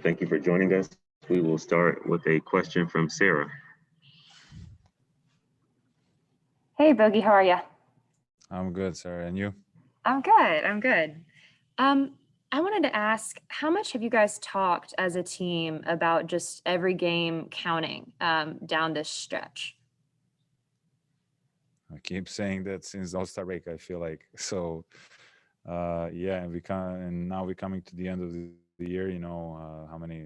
Thank you for joining us. We will start with a question from Sarah. Hey, Bogey, how are you? I'm good, Sarah. And you? I'm good. I'm good. Um, I wanted to ask, how much have you guys talked as a team about just every game counting down this stretch? I keep saying that since All-Star break, I feel like. So, yeah, and now we're coming to the end of the year. How many?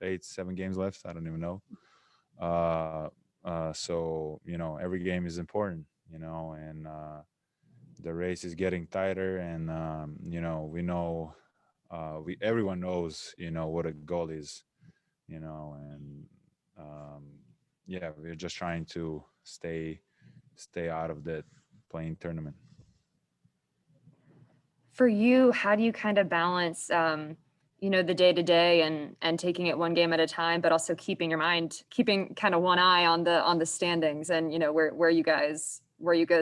Eight, 7 games left. I don't even know. Uh, so every game is important. And the race is getting tighter, and we know, we everyone knows, what a goal is. And um, yeah, we're just trying to stay out of that playing tournament. For you, how do you kind of balance, the day to day and taking it one game at a time, but also keeping kind of one eye on the standings and where you guys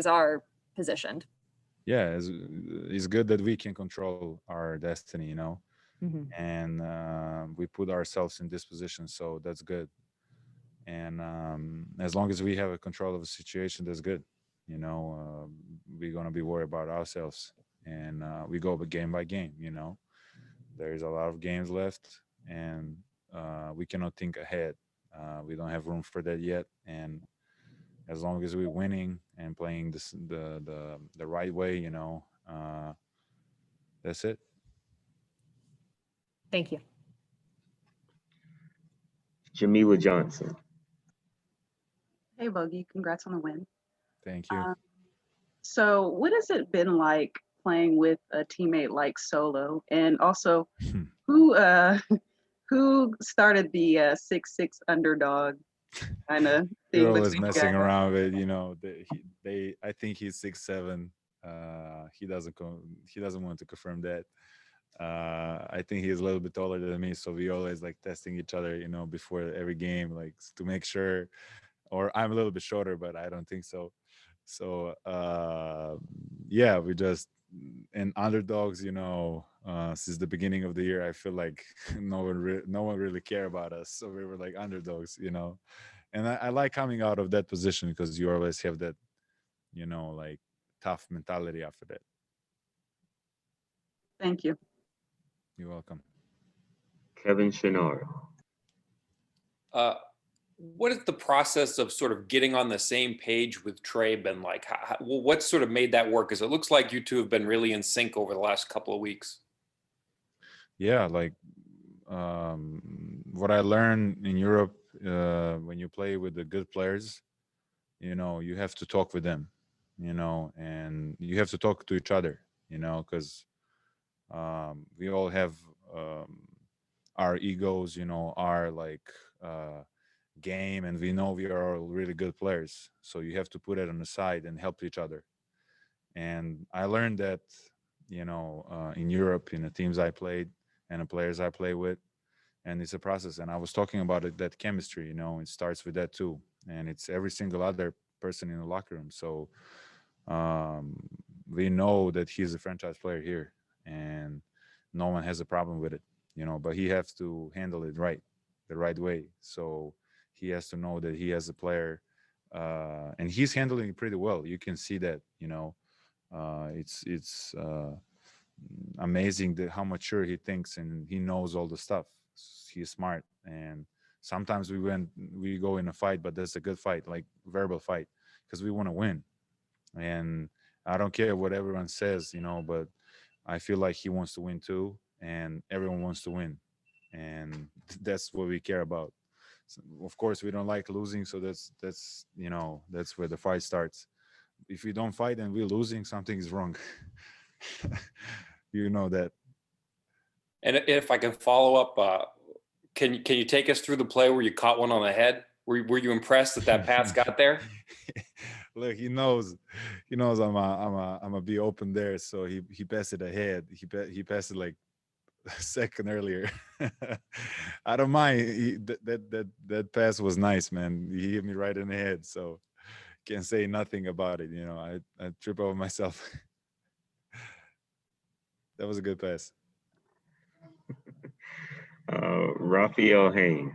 are positioned? Yeah, it's good that we can control our destiny, Hmm. and we put ourselves in this position, so that's good. And as long as we have a control of the situation, that's good. We're gonna be worried about ourselves, and we go game by game. There's a lot of games left, and we cannot think ahead. We don't have room for that yet, and as long as we're winning and playing the right way, that's it. Thank you. Jamila Johnson. Hey, Bogey, congrats on the win. Thank you. So, what has it been like playing with a teammate like Solo? And also, who who started the 6'6" underdog kind of We're thing always between you messing guys? around with, they. I think he's 6'7". He doesn't want to confirm that. I think he's a little bit taller than me, so we always like testing each other, before every game, like to make sure. Or I'm a little bit shorter, but I don't think so. So yeah, we just and underdogs, since the beginning of the year, I feel like no one really care about us, so we were like underdogs. And I like coming out of that position because you always have that, like tough mentality after that. Thank you. You're welcome. Kevin Chenard. Uh, what is the process of sort of getting on the same page with Trey been like? What sort of made that work? Because it looks like you two have been really in sync over the last couple of weeks. Yeah, like what I learned in Europe, when you play with the good players, you have to talk with them, and you have to talk to each other, because we all have our egos, our like game, and we know we are all really good players. So you have to put it on the side and help each other. And I learned that, in Europe, in the teams I played and the players I play with, and it's a process. And I was talking about it, that chemistry, it starts with that too, and it's every single other person in the locker room. So um, we know that he's a franchise player here, and no one has a problem with it, but he has to handle it right, the right way. So he has to know that he has a player, and he's handling it pretty well. You can see that, it's amazing that how mature he thinks, and he knows all the stuff. He's smart, and sometimes we go in a fight, but that's a good fight, like verbal fight, because we want to win. And I don't care what everyone says, but I feel like he wants to win too, and everyone wants to win, and that's what we care about. So, of course, we don't like losing, so that's where the fight starts. If we don't fight and we're losing, something is wrong. You know that. And if I can follow up, can you take us through the play where you caught one on the head? Were you impressed that pass got there? Look, he knows I'm a be open there, so he passed it ahead. He passed it like a second earlier. I don't mind. That pass was nice, man. He hit me right in the head, so can't say nothing about it. I trip over myself. That was a good pass. Raphael Haynes.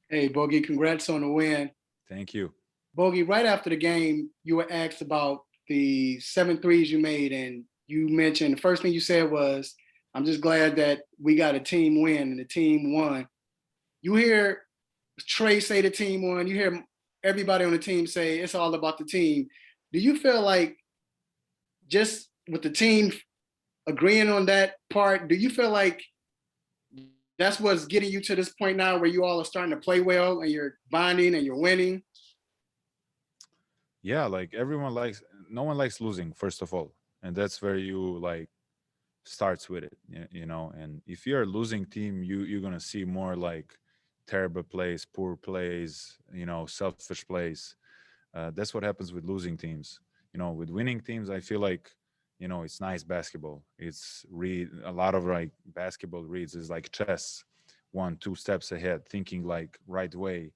Hey, Bogey, congrats on the win. Thank you. Bogey, right after the game, you were asked about the 7 threes you made, and you mentioned the first thing you said was, I'm just glad that we got a team win and the team won. You hear Trey say the team won, you hear everybody on the team say it's all about the team. Do you feel like just with the team agreeing on that part, do you feel like that's what's getting you to this point now where you all are starting to play well and you're bonding and you're winning? Yeah, like no one likes losing, first of all. And that's where you like starts with it, you know. And if you're a losing team, you're gonna see more like terrible plays, poor plays, you know, selfish plays. That's what happens with losing teams. You know, with winning teams, I feel like, you know, it's nice basketball. It's read a lot of like basketball reads is like chess, 1-2 steps ahead, thinking like right way.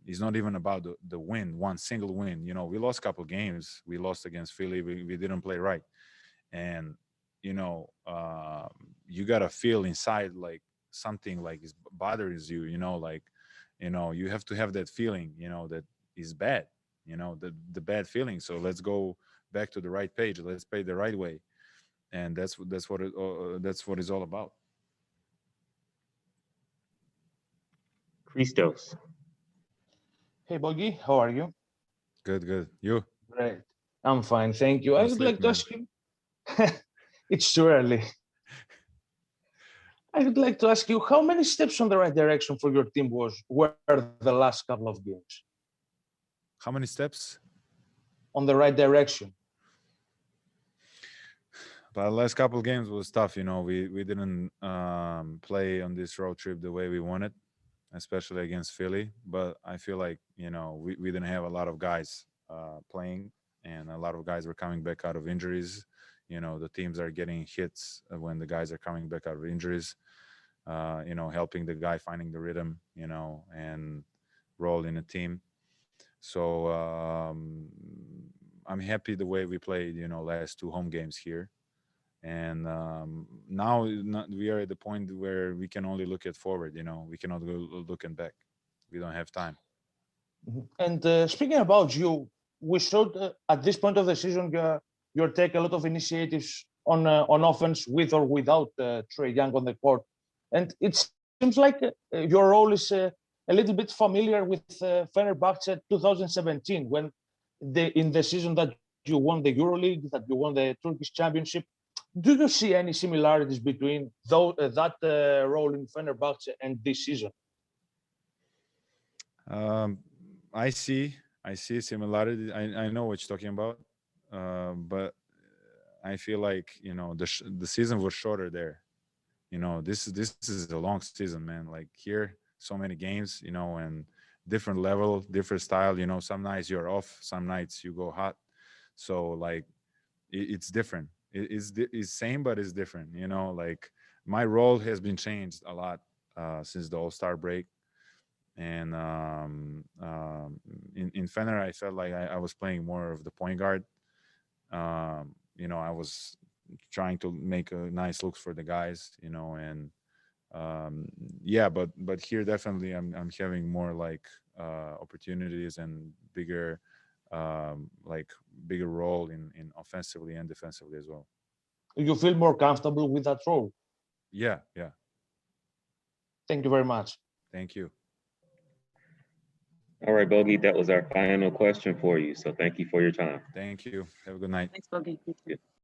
It's not even about the win, one single win. You know, we lost a couple games. We lost against Philly. We didn't play right, and you know, you gotta feel inside like something like is bothers you. You know, like, you know, you have to have that feeling. You know, that is bad. You know, the bad feeling. So let's go back to the right page. Let's play the right way, and that's what it's all about. Christos. Hey, Boggy, how are you? Good, good. You? Great. I'm fine, thank you. I No would sleep, like to man. ask you. It's too early. I would like to ask you how many steps on the right direction for your team were the last couple of games How many steps? on the right direction? But the last couple of games was tough. You know, we didn't play on this road trip the way we wanted, especially against Philly. But I feel like, you know, we didn't have a lot of guys playing, and a lot of guys were coming back out of injuries. You know, the teams are getting hits when the guys are coming back out of injuries. You know, helping the guy finding the rhythm, you know, and role in a team. So I'm happy the way we played, you know, last 2 home games here. And now we are at the point where we can only look at forward, you know, we cannot go looking back. We don't have time. Mhm. And speaking about you, we showed at this point of the season you take a lot of initiatives on offense with or without Trey Young on the court, and it seems like your role is a little bit familiar with Fenerbahce 2017 when in the season that you won the EuroLeague, that you won the Turkish Championship. Do you see any similarities between that role in Fenerbahce and this season? um, I see similarity. I know what you're talking about, but I feel like, you know, the season was shorter there. You know, this is a long season, man. Like here, so many games, you know, and different level, different style. You know, some nights you're off, some nights you go hot. So like it's different. It's same, but it's different. You know, like my role has been changed a lot since the All-Star break. And in Fener, I felt like I was playing more of the point guard. You know, I was trying to make a nice looks for the guys, you know, and yeah, but here definitely I'm having more like opportunities and bigger like bigger role in offensively and defensively as well. You feel more comfortable with that role? Yeah, yeah. Thank you very much. Thank you. All right, Bogey, that was our final question for you. So thank you for your time. Thank you. Have a good night. Thanks, Bogey. You too.